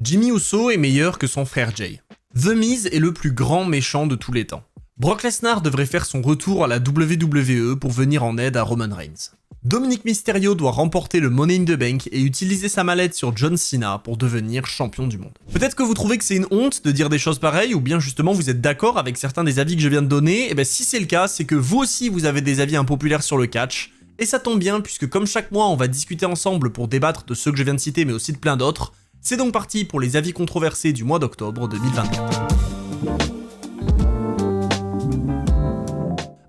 Jimmy Uso est meilleur que son frère Jay. The Miz est le plus grand méchant de tous les temps. Brock Lesnar devrait faire son retour à la WWE pour venir en aide à Roman Reigns. Dominic Mysterio doit remporter le Money in the Bank et utiliser sa mallette sur John Cena pour devenir champion du monde. Peut-être que vous trouvez que c'est une honte de dire des choses pareilles, ou bien justement vous êtes d'accord avec certains des avis que je viens de donner, et bien si c'est le cas, c'est que vous aussi vous avez des avis impopulaires sur le catch, et ça tombe bien puisque comme chaque mois on va discuter ensemble pour débattre de ceux que je viens de citer mais aussi de plein d'autres. C'est donc parti pour les avis controversés du mois d'octobre 2024.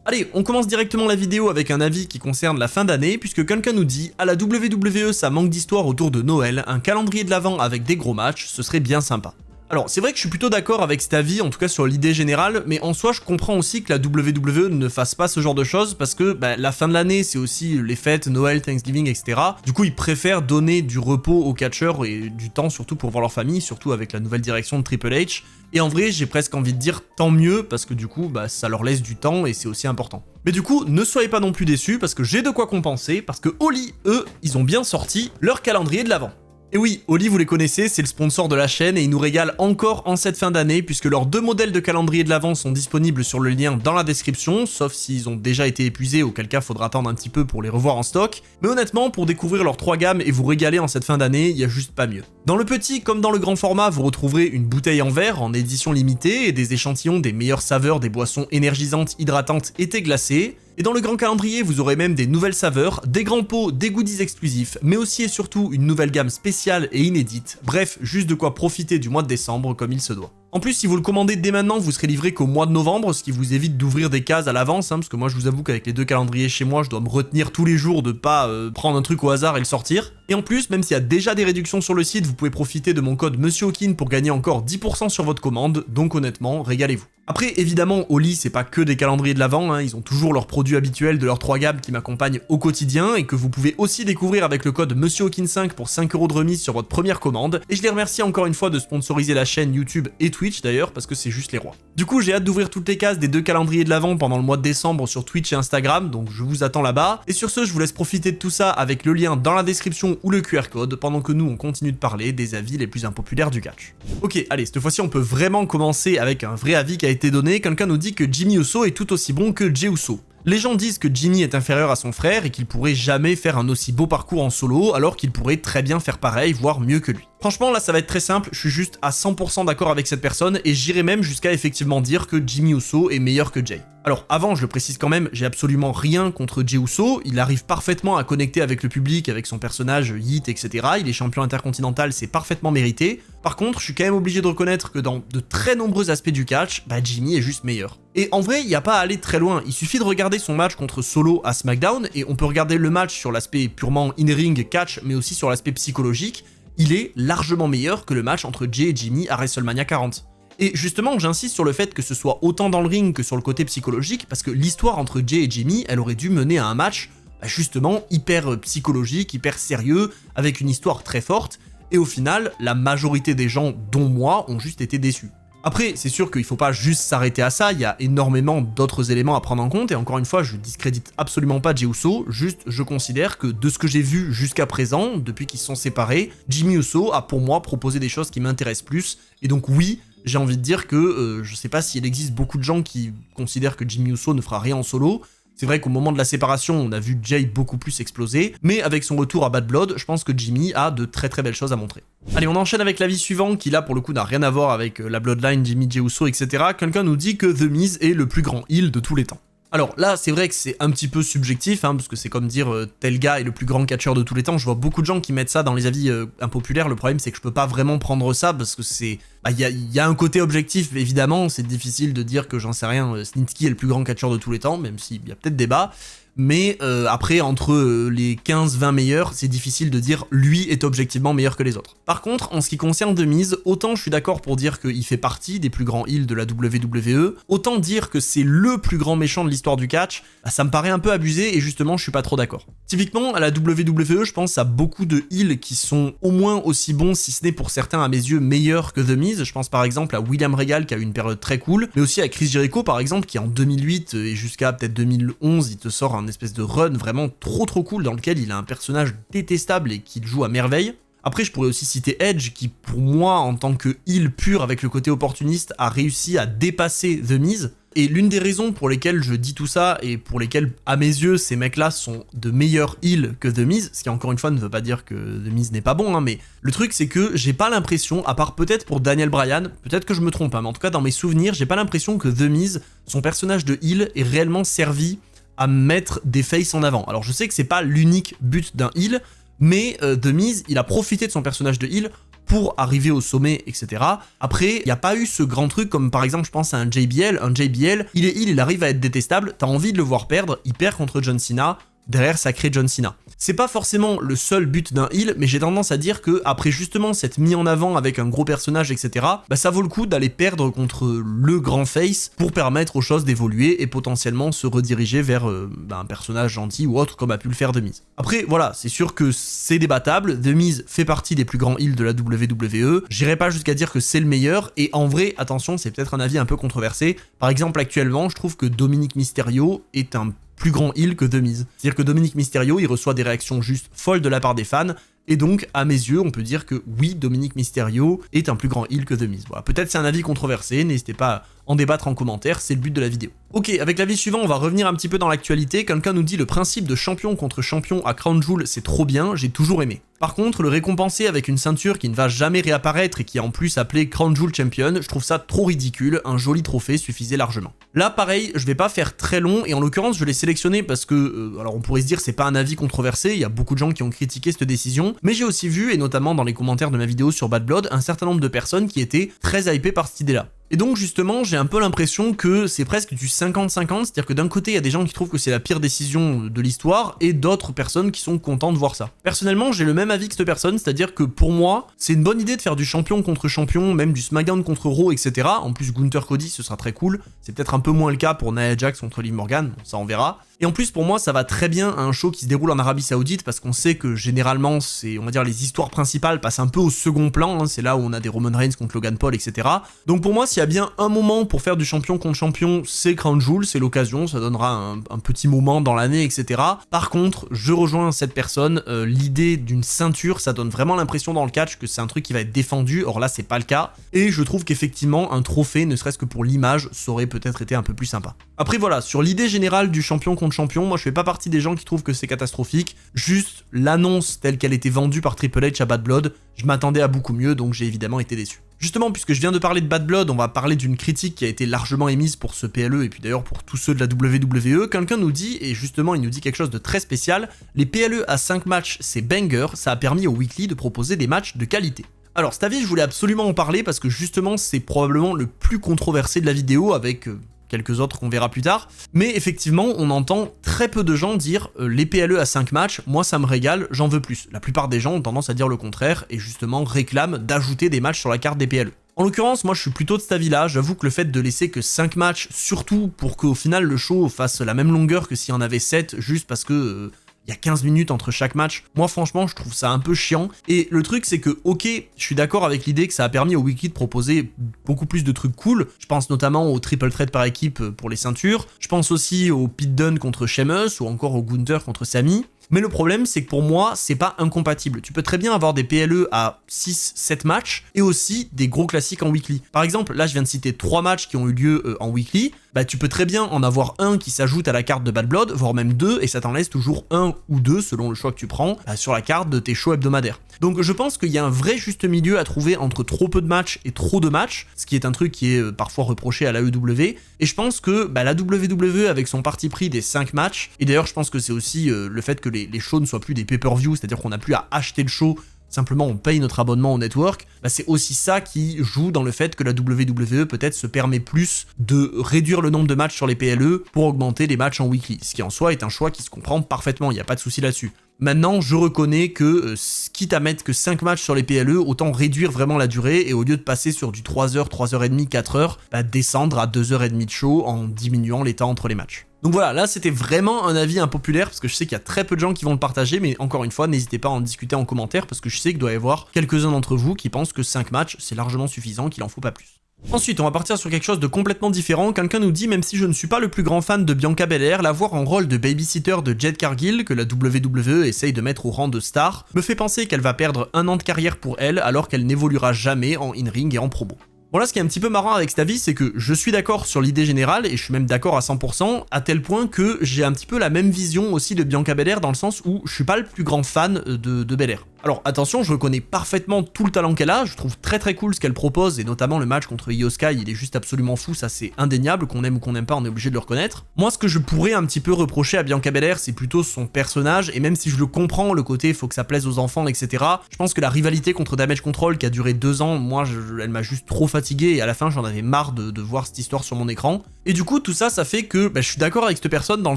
Allez, on commence directement la vidéo avec un avis qui concerne la fin d'année, puisque quelqu'un nous dit « À la WWE, ça manque d'histoire autour de Noël, un calendrier de l'Avent avec des gros matchs, ce serait bien sympa. » Alors, c'est vrai que je suis plutôt d'accord avec cet avis, en tout cas sur l'idée générale, mais en soi, je comprends aussi que la WWE ne fasse pas ce genre de choses, parce que la fin de l'année, c'est aussi les fêtes, Noël, Thanksgiving, etc. Du coup, ils préfèrent donner du repos aux catcheurs et du temps surtout pour voir leur famille, surtout avec la nouvelle direction de Triple H. Et en vrai, j'ai presque envie de dire tant mieux, parce que du coup, ça leur laisse du temps et c'est aussi important. Mais du coup, ne soyez pas non plus déçus, parce que j'ai de quoi compenser, parce que Oli, eux, ils ont bien sorti leur calendrier de l'Avent. Et oui, Oli, vous les connaissez, c'est le sponsor de la chaîne et ils nous régalent encore en cette fin d'année puisque leurs deux modèles de calendrier de l'Avent sont disponibles sur le lien dans la description, sauf s'ils ont déjà été épuisés, auquel cas faudra attendre un petit peu pour les revoir en stock. Mais honnêtement, pour découvrir leurs trois gammes et vous régaler en cette fin d'année, il y a juste pas mieux. Dans le petit comme dans le grand format, vous retrouverez une bouteille en verre en édition limitée et des échantillons des meilleures saveurs des boissons énergisantes, hydratantes et thé glacé. Et dans le grand calendrier, vous aurez même des nouvelles saveurs, des grands pots, des goodies exclusifs, mais aussi et surtout une nouvelle gamme spéciale et inédite. Bref, juste de quoi profiter du mois de décembre comme il se doit. En plus, si vous le commandez dès maintenant, vous serez livré qu'au mois de novembre, ce qui vous évite d'ouvrir des cases à l'avance, parce que moi je vous avoue qu'avec les deux calendriers chez moi, je dois me retenir tous les jours de pas prendre un truc au hasard et le sortir. Et en plus, même s'il y a déjà des réductions sur le site, vous pouvez profiter de mon code MonsieurHawkin pour gagner encore 10% sur votre commande, donc honnêtement, régalez-vous. Après, évidemment, Oli, c'est pas que des calendriers de l'Avent, ils ont toujours leurs produits habituels de leurs trois gammes qui m'accompagnent au quotidien et que vous pouvez aussi découvrir avec le code MonsieurHawkin5 pour 5€ de remise sur votre première commande. Et je les remercie encore une fois de sponsoriser la chaîne YouTube et Twitch d'ailleurs, parce que c'est juste les rois. Du coup, j'ai hâte d'ouvrir toutes les cases des deux calendriers de l'Avent pendant le mois de décembre sur Twitch et Instagram, donc je vous attends là-bas. Et sur ce, je vous laisse profiter de tout ça avec le lien dans la description ou le QR code, pendant que nous on continue de parler des avis les plus impopulaires du catch. Ok, allez, cette fois-ci on peut vraiment commencer avec un vrai avis qui a été donné. Quelqu'un nous dit que Jimmy Uso est tout aussi bon que Jey Uso. Les gens disent que Jimmy est inférieur à son frère et qu'il pourrait jamais faire un aussi beau parcours en solo, alors qu'il pourrait très bien faire pareil, voire mieux que lui. Franchement, là ça va être très simple, je suis juste à 100% d'accord avec cette personne et j'irai même jusqu'à effectivement dire que Jimmy Uso est meilleur que Jay. Alors avant, je le précise quand même, j'ai absolument rien contre Jey Uso, il arrive parfaitement à connecter avec le public, avec son personnage Yeet, etc. Il est champion intercontinental, c'est parfaitement mérité. Par contre, je suis quand même obligé de reconnaître que dans de très nombreux aspects du catch, Jimmy est juste meilleur. Et en vrai, il n'y a pas à aller très loin, il suffit de regarder son match contre Solo à SmackDown, et on peut regarder le match sur l'aspect purement in-ring catch, mais aussi sur l'aspect psychologique, il est largement meilleur que le match entre Jey et Jimmy à WrestleMania 40. Et justement, j'insiste sur le fait que ce soit autant dans le ring que sur le côté psychologique, parce que l'histoire entre Jey et Jimmy, elle aurait dû mener à un match, justement, hyper psychologique, hyper sérieux, avec une histoire très forte, et au final, la majorité des gens, dont moi, ont juste été déçus. Après, c'est sûr qu'il faut pas juste s'arrêter à ça, il y a énormément d'autres éléments à prendre en compte, et encore une fois, je discrédite absolument pas Jey Uso, juste je considère que de ce que j'ai vu jusqu'à présent, depuis qu'ils se sont séparés, Jimmy Uso a pour moi proposé des choses qui m'intéressent plus, et donc oui, j'ai envie de dire que je sais pas s'il existe beaucoup de gens qui considèrent que Jimmy Uso ne fera rien en solo. C'est vrai qu'au moment de la séparation, on a vu Jay beaucoup plus exploser, mais avec son retour à Bad Blood, je pense que Jimmy a de très très belles choses à montrer. Allez, on enchaîne avec l'avis suivant, qui là pour le coup n'a rien à voir avec la Bloodline, Jimmy, Jey Uso, etc. Quelqu'un nous dit que The Miz est le plus grand heel de tous les temps. Alors là, c'est vrai que c'est un petit peu subjectif, parce que c'est comme dire tel gars est le plus grand catcheur de tous les temps. Je vois beaucoup de gens qui mettent ça dans les avis impopulaires. Le problème, c'est que je peux pas vraiment prendre ça parce que c'est... Il y a un côté objectif, évidemment. C'est difficile de dire que, j'en sais rien, Snitsky est le plus grand catcheur de tous les temps, même s'il y a peut-être débat. Mais après, entre les 15-20 meilleurs, c'est difficile de dire lui est objectivement meilleur que les autres. Par contre, en ce qui concerne The Miz, autant je suis d'accord pour dire qu'il fait partie des plus grands heels de la WWE, autant dire que c'est le plus grand méchant de l'histoire du catch, ça me paraît un peu abusé et justement je suis pas trop d'accord. Typiquement, à la WWE, je pense à beaucoup de heels qui sont au moins aussi bons, si ce n'est pour certains à mes yeux meilleurs que The Miz. Je pense par exemple à William Regal qui a eu une période très cool, mais aussi à Chris Jericho par exemple qui en 2008 et jusqu'à peut-être 2011, il te sort un espèce de run vraiment trop cool dans lequel il a un personnage détestable et qu'il joue à merveille. Après, je pourrais aussi citer Edge, qui pour moi, en tant que heel pur avec le côté opportuniste, a réussi à dépasser The Miz. Et l'une des raisons pour lesquelles je dis tout ça, et pour lesquelles, à mes yeux, ces mecs-là sont de meilleurs heels que The Miz, ce qui encore une fois ne veut pas dire que The Miz n'est pas bon, hein, mais le truc c'est que j'ai pas l'impression, à part peut-être pour Daniel Bryan, peut-être que je me trompe, hein, mais en tout cas dans mes souvenirs, j'ai pas l'impression que The Miz, son personnage de heel, est réellement servi à mettre des faces en avant. Alors je sais que c'est pas l'unique but d'un heel, mais The Miz, il a profité de son personnage de heel pour arriver au sommet, etc. Après, il n'y a pas eu ce grand truc comme par exemple, je pense à un JBL. Un JBL, il est heel, il arrive à être détestable, t'as envie de le voir perdre, il perd contre John Cena, derrière ça crée John Cena. C'est pas forcément le seul but d'un heel, mais j'ai tendance à dire que après justement cette mise en avant avec un gros personnage, etc., bah ça vaut le coup d'aller perdre contre le grand face pour permettre aux choses d'évoluer et potentiellement se rediriger vers un personnage gentil ou autre comme a pu le faire The Miz. Après voilà, c'est sûr que c'est débattable, The Miz fait partie des plus grands heels de la WWE, j'irai pas jusqu'à dire que c'est le meilleur, et en vrai, attention, c'est peut-être un avis un peu controversé, par exemple actuellement, je trouve que Dominic Mysterio est un plus grand heel que The Miz. C'est-à-dire que Dominic Mysterio, il reçoit des réactions juste folles de la part des fans, et donc, à mes yeux, on peut dire que oui, Dominic Mysterio est un plus grand heel que The Miz. Voilà, peut-être c'est un avis controversé, n'hésitez pas à en débattre en commentaire, c'est le but de la vidéo. Ok, avec l'avis suivant, on va revenir un petit peu dans l'actualité. Quelqu'un nous dit le principe de champion contre champion à Crown Jewel, c'est trop bien, j'ai toujours aimé. Par contre, le récompenser avec une ceinture qui ne va jamais réapparaître et qui est en plus appelée Crown Jewel Champion, je trouve ça trop ridicule, un joli trophée suffisait largement. Là, pareil, je vais pas faire très long, et en l'occurrence, je l'ai sélectionné parce que, alors on pourrait se dire c'est pas un avis controversé, il y a beaucoup de gens qui ont critiqué cette décision, mais j'ai aussi vu, et notamment dans les commentaires de ma vidéo sur Bad Blood, un certain nombre de personnes qui étaient très hypées par cette idée-là. Et donc justement, j'ai un peu l'impression que c'est presque du 50-50, c'est-à-dire que d'un côté, il y a des gens qui trouvent que c'est la pire décision de l'histoire, et d'autres personnes qui sont contents de voir ça. Personnellement, j'ai le même avis que cette personne, c'est-à-dire que pour moi, c'est une bonne idée de faire du champion contre champion, même du SmackDown contre Raw, etc. En plus, Gunther Cody, ce sera très cool. C'est peut-être un peu moins le cas pour Nia Jax contre Liv Morgan, bon, ça on verra. Et en plus, pour moi, ça va très bien à un show qui se déroule en Arabie Saoudite, parce qu'on sait que généralement, on va dire, les histoires principales passent un peu au second plan, hein, c'est là où on a des Roman Reigns contre Logan Paul, etc. Donc pour moi, s'il y a bien un moment pour faire du champion contre champion, c'est Crown Jewel, c'est l'occasion, ça donnera un petit moment dans l'année, etc. Par contre, je rejoins cette personne, l'idée d'une ceinture, ça donne vraiment l'impression dans le catch que c'est un truc qui va être défendu, or là, c'est pas le cas, et je trouve qu'effectivement, un trophée, ne serait-ce que pour l'image, ça aurait peut-être été un peu plus sympa. Après voilà, sur l'idée générale du champion contre champion, moi je fais pas partie des gens qui trouvent que c'est catastrophique, juste l'annonce telle qu'elle était vendue par Triple H à Bad Blood, je m'attendais à beaucoup mieux, donc j'ai évidemment été déçu. Justement, puisque je viens de parler de Bad Blood, on va parler d'une critique qui a été largement émise pour ce PLE, et puis d'ailleurs pour tous ceux de la WWE, quelqu'un nous dit, et justement il nous dit quelque chose de très spécial, les PLE à 5 matchs c'est banger, ça a permis au Weekly de proposer des matchs de qualité. Alors cet avis je voulais absolument en parler parce que justement c'est probablement le plus controversé de la vidéo avec quelques autres qu'on verra plus tard, mais effectivement on entend très peu de gens dire les PLE à 5 matchs, moi ça me régale, j'en veux plus. La plupart des gens ont tendance à dire le contraire et justement réclament d'ajouter des matchs sur la carte des PLE. En l'occurrence, moi je suis plutôt de cet avis-là, j'avoue que le fait de laisser que 5 matchs, surtout pour qu'au final le show fasse la même longueur que s'il y en avait 7, juste parce que il y a 15 minutes entre chaque match, moi franchement je trouve ça un peu chiant, et le truc c'est que ok, je suis d'accord avec l'idée que ça a permis au Weekly de proposer beaucoup plus de trucs cool, je pense notamment au triple threat par équipe pour les ceintures, je pense aussi au Pete Dunne contre Sheamus, ou encore au Gunther contre Sami. Mais le problème, c'est que pour moi, c'est pas incompatible. Tu peux très bien avoir des PLE à 6-7 matchs et aussi des gros classiques en weekly. Par exemple, là, je viens de citer 3 matchs qui ont eu lieu en weekly. Bah, tu peux très bien en avoir un qui s'ajoute à la carte de Bad Blood, voire même 2, et ça t'en laisse toujours 1 ou 2 selon le choix que tu prends sur la carte de tes shows hebdomadaires. Donc je pense qu'il y a un vrai juste milieu à trouver entre trop peu de matchs et trop de matchs, ce qui est un truc qui est parfois reproché à l'AEW, et je pense que la WWE avec son parti pris des 5 matchs, et d'ailleurs je pense que c'est aussi le fait que les shows ne soient plus des pay-per-view, c'est-à-dire qu'on n'a plus à acheter le show, simplement on paye notre abonnement au network, c'est aussi ça qui joue dans le fait que la WWE peut-être se permet plus de réduire le nombre de matchs sur les PLE pour augmenter les matchs en weekly, ce qui en soi est un choix qui se comprend parfaitement, il n'y a pas de souci là-dessus. Maintenant, je reconnais que, quitte à mettre que 5 matchs sur les PLE, autant réduire vraiment la durée, et au lieu de passer sur du 3h, 3h30, 4h, descendre à 2h30 de show en diminuant les temps entre les matchs. Donc voilà, là c'était vraiment un avis impopulaire, parce que je sais qu'il y a très peu de gens qui vont le partager, mais encore une fois, n'hésitez pas à en discuter en commentaire, parce que je sais qu'il doit y avoir quelques-uns d'entre vous qui pensent que 5 matchs, c'est largement suffisant, qu'il en faut pas plus. Ensuite, on va partir sur quelque chose de complètement différent. Quelqu'un nous dit, même si je ne suis pas le plus grand fan de Bianca Belair, la voir en rôle de babysitter de Jade Cargill, que la WWE essaye de mettre au rang de star, me fait penser qu'elle va perdre 1 an de carrière pour elle, alors qu'elle n'évoluera jamais en in-ring et en promo. Bon là, ce qui est un petit peu marrant avec cet avis, c'est que je suis d'accord sur l'idée générale, et je suis même d'accord à 100%, à tel point que j'ai un petit peu la même vision aussi de Bianca Belair, dans le sens où je suis pas le plus grand fan de Belair. Alors attention, je reconnais parfaitement tout le talent qu'elle a, je trouve très cool ce qu'elle propose, et notamment le match contre Io Sky, il est juste absolument fou, ça c'est indéniable, qu'on aime ou qu'on n'aime pas, on est obligé de le reconnaître. Moi, ce que je pourrais un petit peu reprocher à Bianca Belair, c'est plutôt son personnage, et même si je le comprends, le côté faut que ça plaise aux enfants, etc., je pense que la rivalité contre Damage Control, qui a duré 2 ans, moi, elle m'a juste trop fatigué, et à la fin, j'en avais marre de voir cette histoire sur mon écran. Et du coup, tout ça, ça fait que je suis d'accord avec cette personne dans le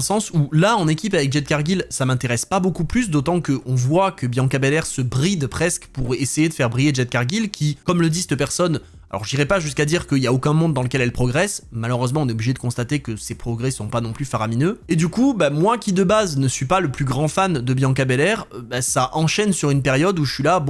sens où, là, en équipe avec Jade Cargill, ça m'intéresse pas beaucoup plus, d'autant qu'on voit que Bianca Belair se bride presque pour essayer de faire briller Jade Cargill, qui, comme le dit cette personne, alors j'irai pas jusqu'à dire qu'il y a aucun monde dans lequel elle progresse, malheureusement on est obligé de constater que ses progrès sont pas non plus faramineux, et du coup, moi qui de base ne suis pas le plus grand fan de Bianca Belair, ça enchaîne sur une période où je suis là,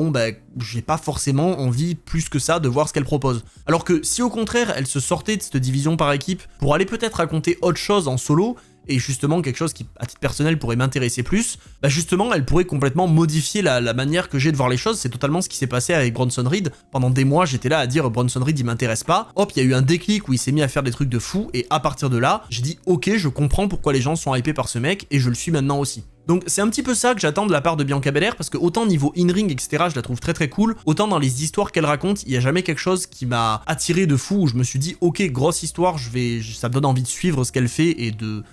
j'ai pas forcément envie plus que ça de voir ce qu'elle propose. Alors que si au contraire elle se sortait de cette division par équipe pour aller peut-être raconter autre chose en solo, et justement quelque chose qui, à titre personnel, pourrait m'intéresser plus, justement, elle pourrait complètement modifier la manière que j'ai de voir les choses. C'est totalement ce qui s'est passé avec Bronson Reed. Pendant des mois, j'étais là à dire Bronson Reed, il m'intéresse pas. Hop, il y a eu un déclic où il s'est mis à faire des trucs de fou, et à partir de là, j'ai dit ok, je comprends pourquoi les gens sont hypés par ce mec, et je le suis maintenant aussi. Donc c'est un petit peu ça que j'attends de la part de Bianca Belair, parce que autant niveau in-ring, etc., je la trouve très cool, autant dans les histoires qu'elle raconte, il n'y a jamais quelque chose qui m'a attiré de fou, où je me suis dit ok, grosse histoire, ça me donne envie de suivre ce qu'elle fait et de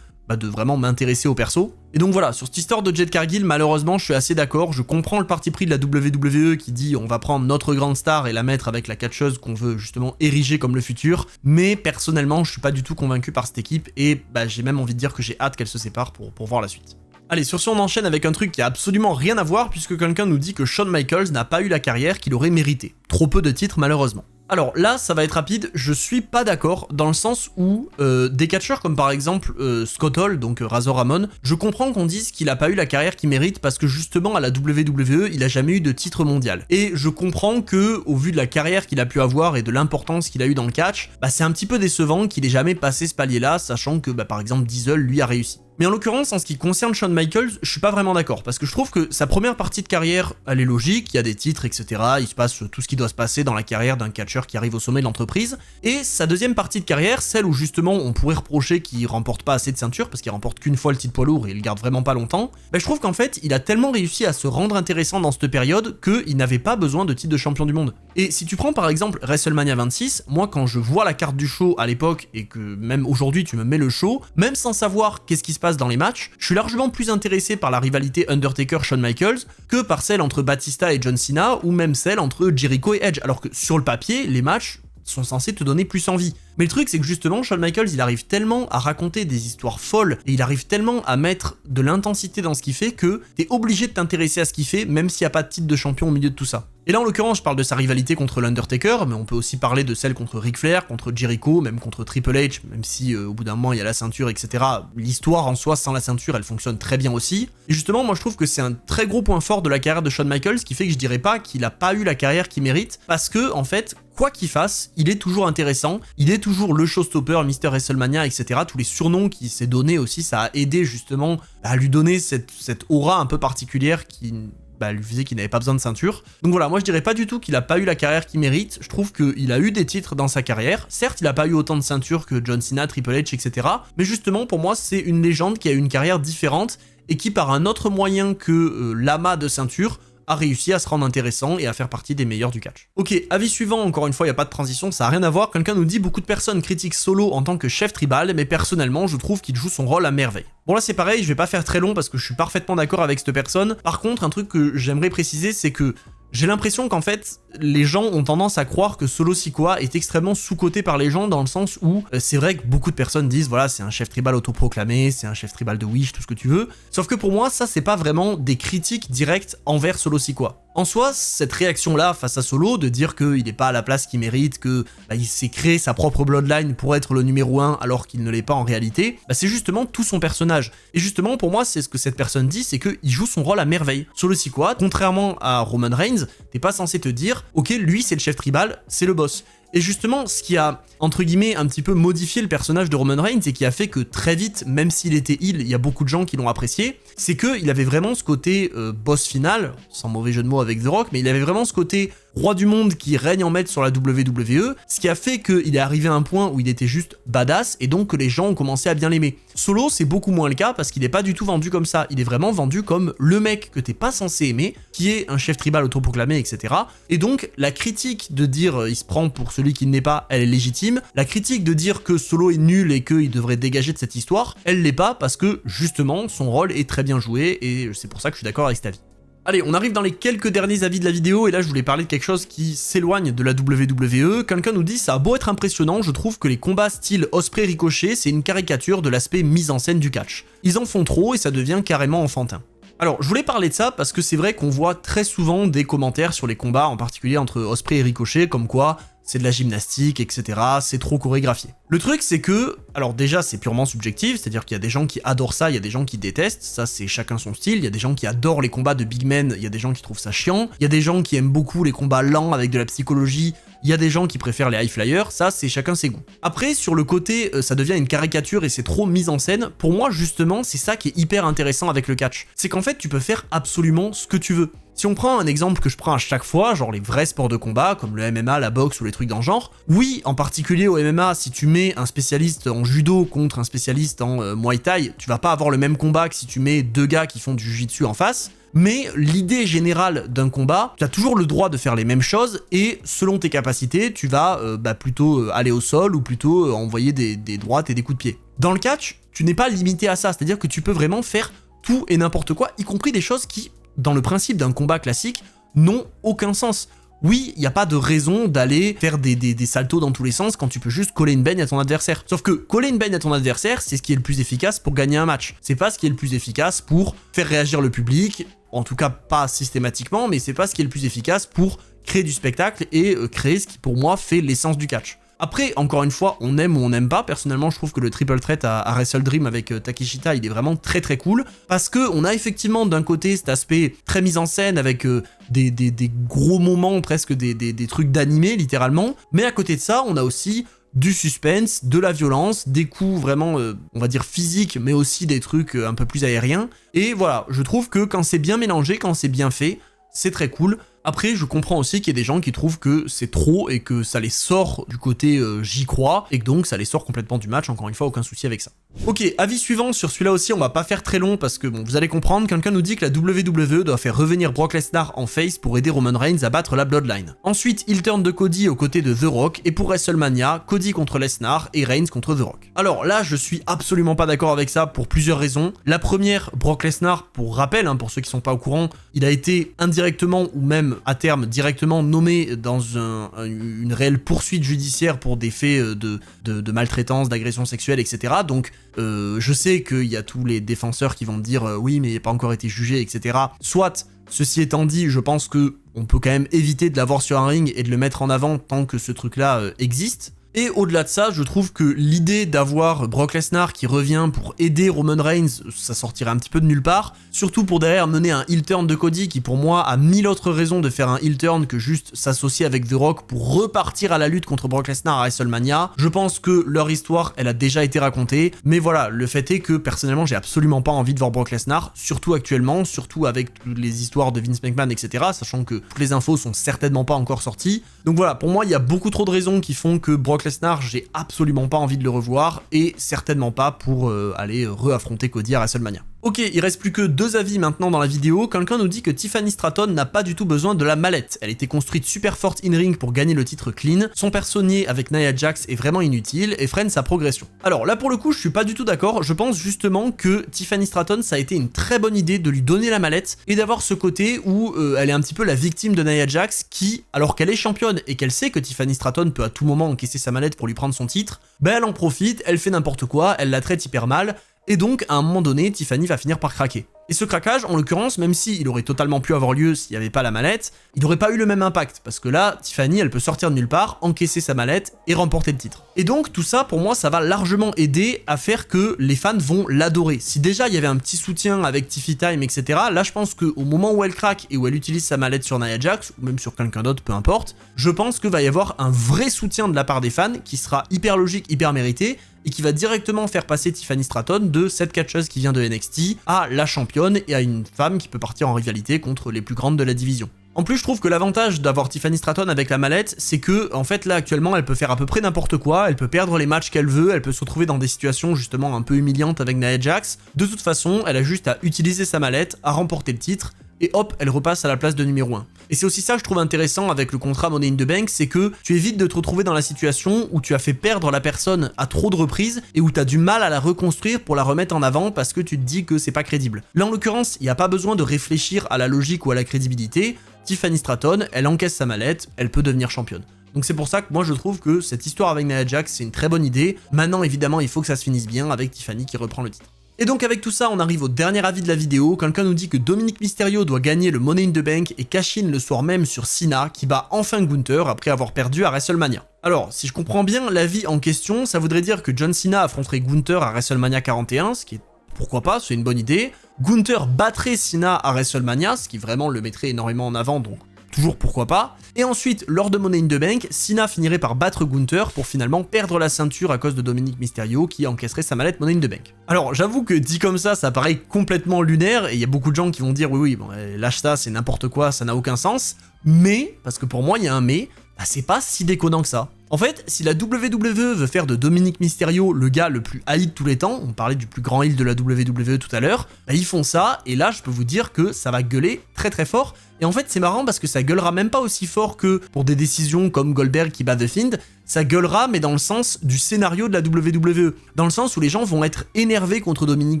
vraiment m'intéresser au perso. Et donc voilà, sur cette histoire de Jade Cargill, malheureusement, je suis assez d'accord, je comprends le parti pris de la WWE qui dit on va prendre notre grande star et la mettre avec la catcheuse qu'on veut justement ériger comme le futur, mais personnellement, je suis pas du tout convaincu par cette équipe, et j'ai même envie de dire que j'ai hâte qu'elle se sépare pour voir la suite. Allez, sur ce, on enchaîne avec un truc qui a absolument rien à voir, puisque quelqu'un nous dit que Shawn Michaels n'a pas eu la carrière qu'il aurait mérité. Trop peu de titres, malheureusement. Alors là, ça va être rapide, je suis pas d'accord, dans le sens où des catcheurs comme par exemple Scott Hall, donc Razor Ramon, je comprends qu'on dise qu'il a pas eu la carrière qu'il mérite parce que justement à la WWE, il a jamais eu de titre mondial. Et je comprends que, au vu de la carrière qu'il a pu avoir et de l'importance qu'il a eu dans le catch, c'est un petit peu décevant qu'il ait jamais passé ce palier-là, sachant que par exemple Diesel lui a réussi. Mais en l'occurrence, en ce qui concerne Shawn Michaels, je suis pas vraiment d'accord, parce que je trouve que sa première partie de carrière, elle est logique, il y a des titres, etc., il se passe tout ce qui doit se passer dans la carrière d'un catcheur qui arrive au sommet de l'entreprise, et sa deuxième partie de carrière, celle où justement on pourrait reprocher qu'il remporte pas assez de ceintures, parce qu'il remporte qu'une fois le titre poids lourd et il le garde vraiment pas longtemps, je trouve qu'en fait, il a tellement réussi à se rendre intéressant dans cette période qu'il n'avait pas besoin de titre de champion du monde. Et si tu prends par exemple WrestleMania 26, moi quand je vois la carte du show à l'époque, et que même aujourd'hui tu me mets le show, même sans savoir qu'est-ce qui se passe dans les matchs, je suis largement plus intéressé par la rivalité Undertaker-Shawn Michaels que par celle entre Batista et John Cena, ou même celle entre Jericho et Edge, alors que sur le papier, les matchs sont censés te donner plus envie. Mais le truc c'est que justement Shawn Michaels il arrive tellement à raconter des histoires folles et il arrive tellement à mettre de l'intensité dans ce qu'il fait que t'es obligé de t'intéresser à ce qu'il fait même s'il n'y a pas de titre de champion au milieu de tout ça. Et là en l'occurrence je parle de sa rivalité contre l'Undertaker, mais on peut aussi parler de celle contre Ric Flair, contre Jericho, même contre Triple H, même si au bout d'un moment il y a la ceinture, etc. L'histoire en soi sans la ceinture elle fonctionne très bien aussi. Et justement moi je trouve que c'est un très gros point fort de la carrière de Shawn Michaels qui fait que je dirais pas qu'il a pas eu la carrière qu'il mérite, parce que en fait quoi qu'il fasse, il est toujours intéressant, il est toujours le showstopper, Mr. WrestleMania, etc. Tous les surnoms qu'il s'est donné aussi, ça a aidé justement à lui donner cette aura un peu particulière qui lui faisait qu'il n'avait pas besoin de ceinture. Donc voilà, moi je dirais pas du tout qu'il a pas eu la carrière qu'il mérite, je trouve qu'il a eu des titres dans sa carrière, certes il a pas eu autant de ceintures que John Cena, Triple H, etc. Mais justement pour moi c'est une légende qui a eu une carrière différente et qui par un autre moyen que l'amas de ceinture a réussi à se rendre intéressant et à faire partie des meilleurs du catch. Ok, avis suivant, encore une fois, il n'y a pas de transition, ça n'a rien à voir, quelqu'un nous dit beaucoup de personnes critiquent Solo en tant que chef tribal, mais personnellement, je trouve qu'il joue son rôle à merveille. Bon là c'est pareil, je vais pas faire très long parce que je suis parfaitement d'accord avec cette personne, par contre, un truc que j'aimerais préciser, c'est que j'ai l'impression qu'en fait, les gens ont tendance à croire que Solo Sikoa est extrêmement sous-coté par les gens dans le sens où c'est vrai que beaucoup de personnes disent voilà c'est un chef tribal autoproclamé, c'est un chef tribal de Wish, tout ce que tu veux, sauf que pour moi ça c'est pas vraiment des critiques directes envers Solo Sikoa. En soi, cette réaction-là face à Solo, de dire qu'il n'est pas à la place qu'il mérite, que il s'est créé sa propre bloodline pour être le numéro 1 alors qu'il ne l'est pas en réalité, c'est justement tout son personnage. Et justement, pour moi, c'est ce que cette personne dit, c'est qu'il joue son rôle à merveille. Solo Sikoa, contrairement à Roman Reigns, t'es pas censé te dire, ok, lui c'est le chef tribal, c'est le boss. Et justement, ce qui a, entre guillemets, un petit peu modifié le personnage de Roman Reigns et qui a fait que très vite, même s'il était heel, il y a beaucoup de gens qui l'ont apprécié, c'est qu'il avait vraiment ce côté boss final, sans mauvais jeu de mots avec The Rock, mais il avait vraiment ce côté roi du monde qui règne en maître sur la WWE, ce qui a fait qu'il est arrivé à un point où il était juste badass et donc que les gens ont commencé à bien l'aimer. Solo, c'est beaucoup moins le cas parce qu'il n'est pas du tout vendu comme ça, il est vraiment vendu comme le mec que t'es pas censé aimer, qui est un chef tribal autoproclamé, etc. Et donc, la critique de dire il se prend pour celui qui ne l'est pas, elle est légitime. La critique de dire que Solo est nul et qu'il devrait dégager de cette histoire, elle l'est pas parce que, justement, son rôle est très bien joué et c'est pour ça que je suis d'accord avec cet avis. Allez, on arrive dans les quelques derniers avis de la vidéo, et là je voulais parler de quelque chose qui s'éloigne de la WWE. Quelqu'un nous dit « Ça a beau être impressionnant, je trouve que les combats style Ospreay Ricochet, c'est une caricature de l'aspect mise en scène du catch. Ils en font trop et ça devient carrément enfantin. » Alors, je voulais parler de ça parce que c'est vrai qu'on voit très souvent des commentaires sur les combats, en particulier entre Ospreay et Ricochet, comme quoi c'est de la gymnastique, etc., c'est trop chorégraphié. Le truc, c'est que, alors déjà, c'est purement subjectif, c'est-à-dire qu'il y a des gens qui adorent ça, il y a des gens qui détestent, ça c'est chacun son style, il y a des gens qui adorent les combats de big men, il y a des gens qui trouvent ça chiant, il y a des gens qui aiment beaucoup les combats lents avec de la psychologie, il y a des gens qui préfèrent les high flyers, ça c'est chacun ses goûts. Après, sur le côté, ça devient une caricature et c'est trop mise en scène, pour moi justement, c'est ça qui est hyper intéressant avec le catch. C'est qu'en fait, tu peux faire absolument ce que tu veux. Si on prend un exemple que je prends à chaque fois, genre les vrais sports de combat, comme le MMA, la boxe ou les trucs dans le genre, oui, en particulier au MMA, si tu mets un spécialiste en judo contre un spécialiste en Muay Thai, tu vas pas avoir le même combat que si tu mets deux gars qui font du jiu-jitsu en face, mais l'idée générale d'un combat, tu as toujours le droit de faire les mêmes choses, et selon tes capacités, tu vas plutôt aller au sol, ou plutôt envoyer des droites et des coups de pied. Dans le catch, tu n'es pas limité à ça, c'est-à-dire que tu peux vraiment faire tout et n'importe quoi, y compris des choses qui, dans le principe d'un combat classique, n'ont aucun sens. Oui, il n'y a pas de raison d'aller faire des saltos dans tous les sens quand tu peux juste coller une baigne à ton adversaire. Sauf que coller une baigne à ton adversaire, c'est ce qui est le plus efficace pour gagner un match. C'est pas ce qui est le plus efficace pour faire réagir le public, en tout cas pas systématiquement, mais c'est pas ce qui est le plus efficace pour créer du spectacle et créer ce qui pour moi fait l'essence du catch. Après, encore une fois, on aime ou on n'aime pas. Personnellement, je trouve que le triple threat à Wrestle Dream avec Takeshita, il est vraiment très très cool. Parce que on a effectivement d'un côté cet aspect très mise en scène avec des gros moments, presque des trucs d'animé littéralement. Mais à côté de ça, on a aussi du suspense, de la violence, des coups vraiment, on va dire physiques, mais aussi des trucs un peu plus aériens. Et voilà, je trouve que quand c'est bien mélangé, quand c'est bien fait, c'est très cool. Après, je comprends aussi qu'il y a des gens qui trouvent que c'est trop et que ça les sort du côté j'y crois, et que donc ça les sort complètement du match, encore une fois, aucun souci avec ça. Ok, avis suivant, sur celui-là aussi, on va pas faire très long parce que, bon, vous allez comprendre, quelqu'un nous dit que la WWE doit faire revenir Brock Lesnar en face pour aider Roman Reigns à battre la Bloodline. Ensuite, il turn de Cody aux côtés de The Rock, et pour WrestleMania, Cody contre Lesnar et Reigns contre The Rock. Alors là, je suis absolument pas d'accord avec ça pour plusieurs raisons. La première, Brock Lesnar, pour rappel, hein, pour ceux qui sont pas au courant, il a été indirectement ou même à terme directement nommé dans une réelle poursuite judiciaire pour des faits de maltraitance, d'agression sexuelle, etc. Donc je sais qu'il y a tous les défenseurs qui vont me dire oui mais il n'a pas encore été jugé, etc. Soit, ceci étant dit, je pense que on peut quand même éviter de l'avoir sur un ring et de le mettre en avant tant que ce truc-là existe. Et au-delà de ça, je trouve que l'idée d'avoir Brock Lesnar qui revient pour aider Roman Reigns, ça sortirait un petit peu de nulle part. Surtout pour derrière mener un heel turn de Cody qui pour moi a 1000 autres raisons de faire un heel turn que juste s'associer avec The Rock pour repartir à la lutte contre Brock Lesnar à WrestleMania. Je pense que leur histoire, elle a déjà été racontée. Mais voilà, le fait est que personnellement, j'ai absolument pas envie de voir Brock Lesnar, surtout actuellement, surtout avec les histoires de Vince McMahon, etc. Sachant que toutes les infos sont certainement pas encore sorties. Donc voilà, pour moi, il y a beaucoup trop de raisons qui font que Brock Lesnar, j'ai absolument pas envie de le revoir et certainement pas pour aller re-affronter Cody à WrestleMania. Ok, il reste plus que 2 avis maintenant dans la vidéo. Quelqu'un nous dit que Tiffany Stratton n'a pas du tout besoin de la mallette. Elle était construite super forte in-ring pour gagner le titre clean. Son personnage avec Nia Jax est vraiment inutile et freine sa progression. Alors là pour le coup, je suis pas du tout d'accord. Je pense justement que Tiffany Stratton, ça a été une très bonne idée de lui donner la mallette et d'avoir ce côté où elle est un petit peu la victime de Nia Jax qui, alors qu'elle est championne et qu'elle sait que Tiffany Stratton peut à tout moment encaisser sa mallette pour lui prendre son titre, ben elle en profite, elle fait n'importe quoi, elle la traite hyper mal. et donc à un moment donné, Tiffany va finir par craquer. Et ce craquage, en l'occurrence, même s'il aurait totalement pu avoir lieu s'il n'y avait pas la mallette, il n'aurait pas eu le même impact, parce que là, Tiffany, elle peut sortir de nulle part, encaisser sa mallette et remporter le titre. Et donc, tout ça, pour moi, ça va largement aider à faire que les fans vont l'adorer. Si déjà, il y avait un petit soutien avec Tiffy Time, etc., là, je pense qu'au moment où elle craque et où elle utilise sa mallette sur Nia Jax, ou même sur quelqu'un d'autre, peu importe, je pense qu'il va y avoir un vrai soutien de la part des fans, qui sera hyper logique, hyper mérité, et qui va directement faire passer Tiffany Stratton de cette catcheuse qui vient de NXT à la championne et à une femme qui peut partir en rivalité contre les plus grandes de la division. En plus, je trouve que l'avantage d'avoir Tiffany Stratton avec la mallette, c'est que, en fait, là, actuellement, elle peut faire à peu près n'importe quoi, elle peut perdre les matchs qu'elle veut, elle peut se retrouver dans des situations, justement, un peu humiliantes avec Nia Jax. De toute façon, elle a juste à utiliser sa mallette, à remporter le titre, et hop, elle repasse à la place de numéro 1. Et c'est aussi ça que je trouve intéressant avec le contrat Money in the Bank, c'est que tu évites de te retrouver dans la situation où tu as fait perdre la personne à trop de reprises et où tu as du mal à la reconstruire pour la remettre en avant parce que tu te dis que c'est pas crédible. Là, en l'occurrence, il n'y a pas besoin de réfléchir à la logique ou à la crédibilité. Tiffany Stratton, elle encaisse sa mallette, elle peut devenir championne. Donc c'est pour ça que moi je trouve que cette histoire avec Nia Jax, c'est une très bonne idée. Maintenant, évidemment, il faut que ça se finisse bien avec Tiffany qui reprend le titre. Et donc avec tout ça, on arrive au dernier avis de la vidéo. Quelqu'un nous dit que Dominic Mysterio doit gagner le Money in the Bank et cash in le soir même sur Cena, qui bat enfin Gunther après avoir perdu à WrestleMania. Alors, si je comprends bien, l'avis en question, ça voudrait dire que John Cena affronterait Gunther à WrestleMania 41, ce qui est pourquoi pas, c'est une bonne idée. Gunther battrait Cena à WrestleMania, ce qui vraiment le mettrait énormément en avant, donc toujours pourquoi pas. Et ensuite, lors de Money in the Bank, Cena finirait par battre Gunther pour finalement perdre la ceinture à cause de Dominic Mysterio qui encaisserait sa mallette Money in the Bank. Alors j'avoue que dit comme ça paraît complètement lunaire et il y a beaucoup de gens qui vont dire oui bon lâche ça, c'est n'importe quoi, ça n'a aucun sens. Mais, parce que pour moi il y a un mais, bah c'est pas si déconnant que ça. En fait, si la WWE veut faire de Dominic Mysterio le gars le plus haï de tous les temps, on parlait du plus grand heel de la WWE tout à l'heure, bah ils font ça, et là je peux vous dire que ça va gueuler très très fort, et en fait c'est marrant parce que ça gueulera même pas aussi fort que pour des décisions comme Goldberg qui bat The Fiend, ça gueulera mais dans le sens du scénario de la WWE, dans le sens où les gens vont être énervés contre Dominic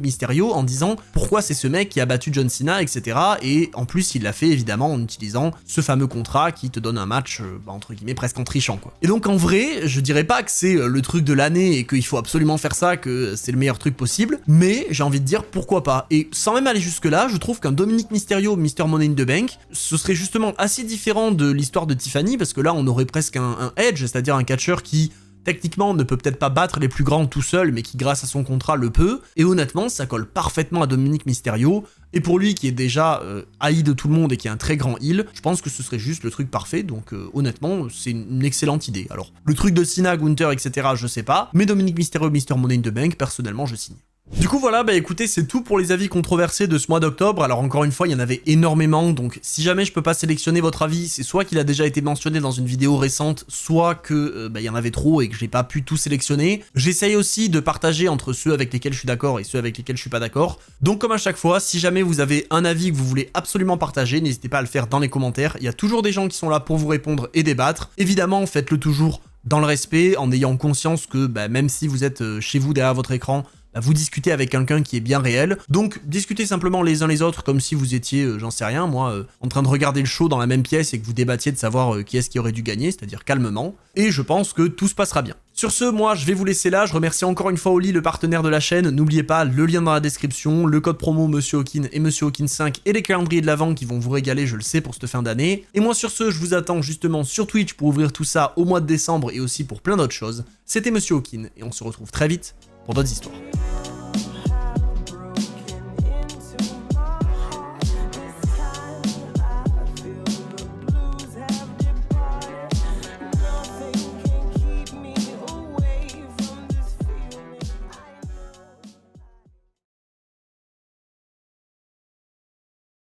Mysterio en disant pourquoi c'est ce mec qui a battu John Cena, etc. Et en plus il l'a fait évidemment en utilisant ce fameux contrat qui te donne un match, entre guillemets presque en trichant quoi. Et donc en vrai, je dirais pas que c'est le truc de l'année et qu'il faut absolument faire ça, que c'est le meilleur truc possible, mais j'ai envie de dire pourquoi pas. Et sans même aller jusque là, je trouve qu'un Dominic Mysterio Mr Money in the Bank, ce serait justement assez différent de l'histoire de Tiffany, parce que là on aurait presque un edge, c'est-à-dire un catcheur qui techniquement ne peut peut-être pas battre les plus grands tout seul, mais qui grâce à son contrat le peut, et honnêtement ça colle parfaitement à Dominic Mysterio, et pour lui qui est déjà haï de tout le monde et qui est un très grand heel, je pense que ce serait juste le truc parfait, donc honnêtement c'est une excellente idée. Alors le truc de Cena, Gunther, etc. je sais pas, mais Dominic Mysterio, Mr Money in the Bank, personnellement je signe. Du coup voilà, bah écoutez, c'est tout pour les avis controversés de ce mois d'octobre. Alors encore une fois, il y en avait énormément, donc si jamais je peux pas sélectionner votre avis, c'est soit qu'il a déjà été mentionné dans une vidéo récente, soit que il y en avait trop et que j'ai pas pu tout sélectionner. J'essaye aussi de partager entre ceux avec lesquels je suis d'accord et ceux avec lesquels je suis pas d'accord. Donc comme à chaque fois, si jamais vous avez un avis que vous voulez absolument partager, n'hésitez pas à le faire dans les commentaires. Il y a toujours des gens qui sont là pour vous répondre et débattre. Évidemment, faites-le toujours dans le respect, en ayant conscience que même si vous êtes chez vous derrière votre écran, vous discutez avec quelqu'un qui est bien réel, donc discutez simplement les uns les autres comme si vous étiez, j'en sais rien moi, en train de regarder le show dans la même pièce et que vous débattiez de savoir qui est-ce qui aurait dû gagner, c'est-à-dire calmement, et je pense que tout se passera bien. Sur ce, moi je vais vous laisser là, je remercie encore une fois Oli, le partenaire de la chaîne, n'oubliez pas le lien dans la description, le code promo Monsieur Hawkin et Monsieur Hawkin 5 et les calendriers de l'Avent qui vont vous régaler, je le sais, pour cette fin d'année. Et moi sur ce, je vous attends justement sur Twitch pour ouvrir tout ça au mois de décembre et aussi pour plein d'autres choses. C'était Monsieur Hawkin et on se retrouve très vite pour d'autres histoires.